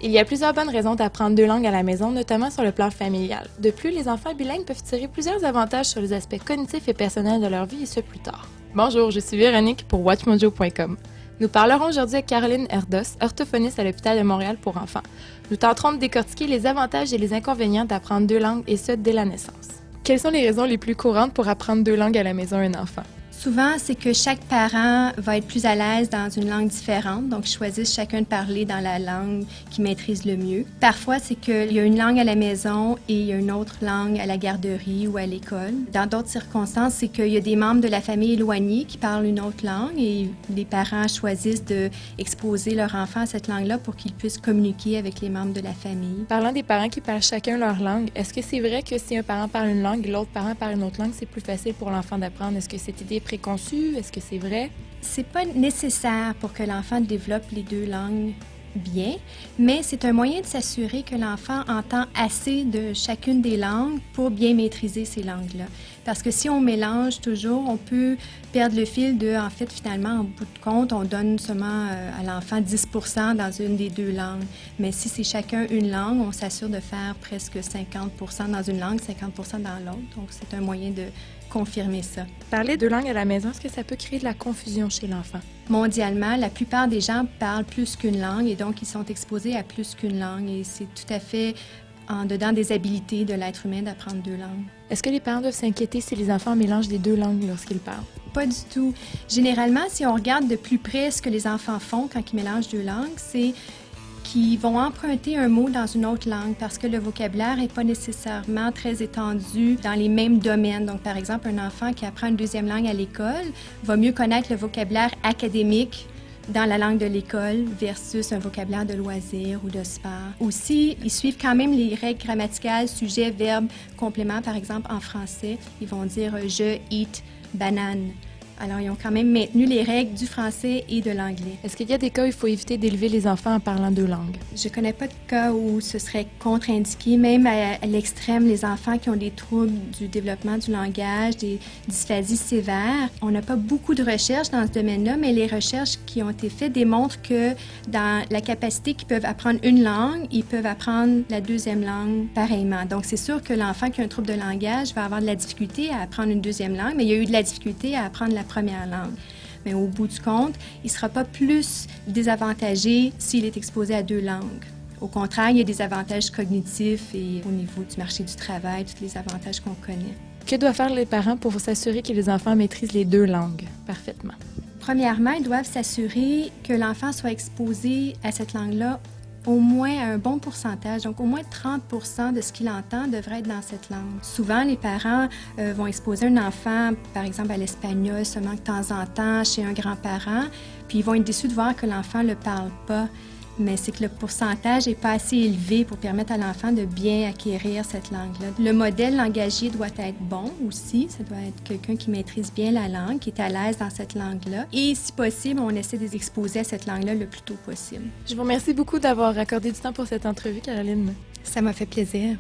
Il y a plusieurs bonnes raisons d'apprendre deux langues à la maison, notamment sur le plan familial. De plus, les enfants bilingues peuvent tirer plusieurs avantages sur les aspects cognitifs et personnels de leur vie, et ce plus tard. Bonjour, je suis Véronique pour WatchMojo.com. Nous parlerons aujourd'hui avec Caroline Erdos, orthophoniste à l'Hôpital de Montréal pour enfants. Nous tenterons de décortiquer les avantages et les inconvénients d'apprendre deux langues, et ce, dès la naissance. Quelles sont les raisons les plus courantes pour apprendre deux langues à la maison à un enfant? Souvent, c'est que chaque parent va être plus à l'aise dans une langue différente, donc ils choisissent chacun de parler dans la langue qu'ils maîtrisent le mieux. Parfois, c'est qu'il y a une langue à la maison et il y a une autre langue à la garderie ou à l'école. Dans d'autres circonstances, c'est qu'il y a des membres de la famille éloignés qui parlent une autre langue et les parents choisissent d'exposer leur enfant à cette langue-là pour qu'ils puissent communiquer avec les membres de la famille. Parlant des parents qui parlent chacun leur langue, est-ce que c'est vrai que si un parent parle une langue et l'autre parent parle une autre langue, c'est plus facile pour l'enfant d'apprendre? Est-ce que cette idée est préconçue? Est-ce que c'est vrai? C'est pas nécessaire pour que l'enfant développe les deux langues bien, mais c'est un moyen de s'assurer que l'enfant entend assez de chacune des langues pour bien maîtriser ces langues-là. Parce que si on mélange toujours, on peut perdre le fil en fait, finalement, en bout de compte, on donne seulement à l'enfant 10% dans une des deux langues. Mais si c'est chacun une langue, on s'assure de faire presque 50% dans une langue, 50% dans l'autre. Donc, c'est un moyen de confirmer ça. Parler deux langues à la maison, est-ce que ça peut créer de la confusion chez l'enfant? Mondialement, la plupart des gens parlent plus qu'une langue et donc ils sont exposés à plus qu'une langue et c'est tout à fait en dedans des habiletés de l'être humain d'apprendre deux langues. Est-ce que les parents doivent s'inquiéter si les enfants mélangent les deux langues lorsqu'ils parlent? Pas du tout. Généralement, si on regarde de plus près ce que les enfants font quand ils mélangent deux langues, c'est qu'ils vont emprunter un mot dans une autre langue parce que le vocabulaire n'est pas nécessairement très étendu dans les mêmes domaines. Donc, par exemple, un enfant qui apprend une deuxième langue à l'école va mieux connaître le vocabulaire académique dans la langue de l'école versus un vocabulaire de loisirs ou de sport. Aussi, ils suivent quand même les règles grammaticales, sujet, verbe, complément. Par exemple, en français, ils vont dire « je eat banane ». Alors, ils ont quand même maintenu les règles du français et de l'anglais. Est-ce qu'il y a des cas où il faut éviter d'élever les enfants en parlant deux langues? Je ne connais pas de cas où ce serait contre-indiqué. Même à l'extrême, les enfants qui ont des troubles du développement du langage, des dysphasies sévères, on n'a pas beaucoup de recherches dans ce domaine-là, mais les recherches qui ont été faites démontrent que dans la capacité qu'ils peuvent apprendre une langue, ils peuvent apprendre la deuxième langue pareillement. Donc, c'est sûr que l'enfant qui a un trouble de langage va avoir de la difficulté à apprendre une deuxième langue, mais il y a eu de la difficulté à apprendre la première langue. Mais au bout du compte, il ne sera pas plus désavantagé s'il est exposé à deux langues. Au contraire, il y a des avantages cognitifs et au niveau du marché du travail, tous les avantages qu'on connaît. Que doivent faire les parents pour s'assurer que les enfants maîtrisent les deux langues parfaitement? Premièrement, ils doivent s'assurer que l'enfant soit exposé à cette langue-là au moins à un bon pourcentage, donc au moins 30% de ce qu'il entend devrait être dans cette langue. Souvent, les parents vont exposer un enfant, par exemple, à l'espagnol seulement de temps en temps chez un grand-parent, puis ils vont être déçus de voir que l'enfant ne le parle pas. Mais c'est que le pourcentage n'est pas assez élevé pour permettre à l'enfant de bien acquérir cette langue-là. Le modèle langagier doit être bon aussi. Ça doit être quelqu'un qui maîtrise bien la langue, qui est à l'aise dans cette langue-là. Et si possible, on essaie de les exposer à cette langue-là le plus tôt possible. Je vous remercie beaucoup d'avoir accordé du temps pour cette entrevue, Caroline. Ça m'a fait plaisir.